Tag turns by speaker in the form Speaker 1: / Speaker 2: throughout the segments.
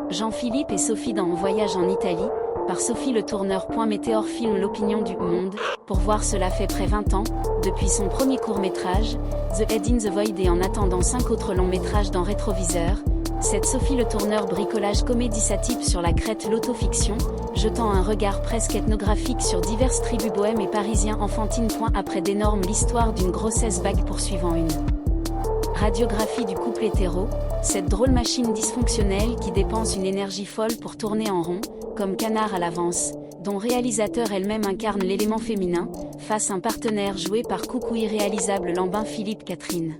Speaker 1: Jean-Philippe et Sophie dans Un voyage en Italie, par Sophie Le Tourneur. Météor filme l'opinion du monde, pour voir cela fait près 20 ans, depuis son premier court-métrage, The Head in the Void, et en attendant 5 autres longs métrages dans Rétroviseur. Cette Sophie Le Tourneur bricolage comédie s'attipe sur la crête l'autofiction, jetant un regard presque ethnographique sur diverses tribus bohèmes et parisiens enfantines. Après d'énormes l'histoire d'une grossesse bague poursuivant une radiographie du couple hétéro, cette drôle machine dysfonctionnelle qui dépense une énergie folle pour tourner en rond, comme Canard à l'avance, dont réalisateur elle-même incarne l'élément féminin, face un partenaire joué par coucou irréalisable Lambin Philippe Catherine.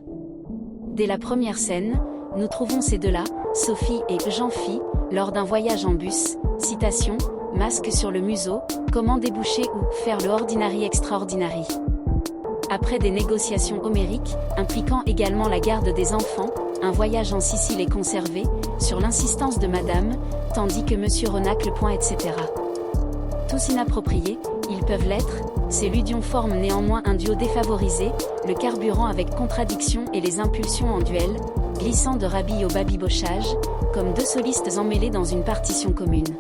Speaker 1: Dès la première scène, nous trouvons ces deux-là, Sophie et Jean-Phi, lors d'un voyage en bus, citation, masque sur le museau, comment déboucher ou faire le ordinary extraordinary. Après des négociations homériques, impliquant également la garde des enfants, un voyage en Sicile est conservé, sur l'insistance de Madame, tandis que Monsieur Renacle. Etc. Tous inappropriés, ils peuvent l'être, ces ludions forment néanmoins un duo défavorisé, le carburant avec contradiction et les impulsions en duel, glissant de rhabille au babibochage, comme deux solistes emmêlés dans une partition commune.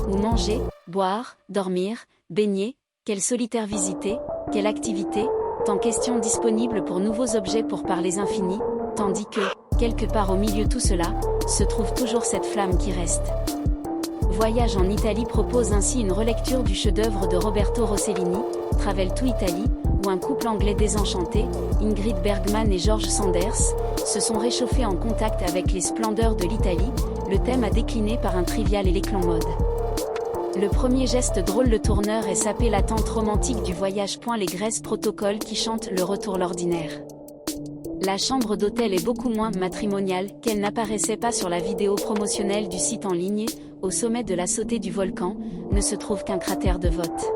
Speaker 1: Où manger, boire, dormir, baigner, quelle solitaire visiter, quelle activité, tant questions disponibles pour nouveaux objets pour parler infinis, tandis que, quelque part au milieu tout cela, se trouve toujours cette flamme qui reste. Voyage en Italie propose ainsi une relecture du chef-d'œuvre de Roberto Rossellini, Travel to Italy, où un couple anglais désenchanté, Ingrid Bergman et George Sanders, se sont réchauffés en contact avec les splendeurs de l'Italie, le thème a décliné par un trivial et l'éclat mode. Le premier geste drôle Le Tourneur est saper l'attente romantique du voyage. Les Grèces protocole qui chantent le retour l'ordinaire. La chambre d'hôtel est beaucoup moins matrimoniale qu'elle n'apparaissait pas sur la vidéo promotionnelle du site en ligne. Au sommet de la sautée du volcan, ne se trouve qu'un cratère de vote.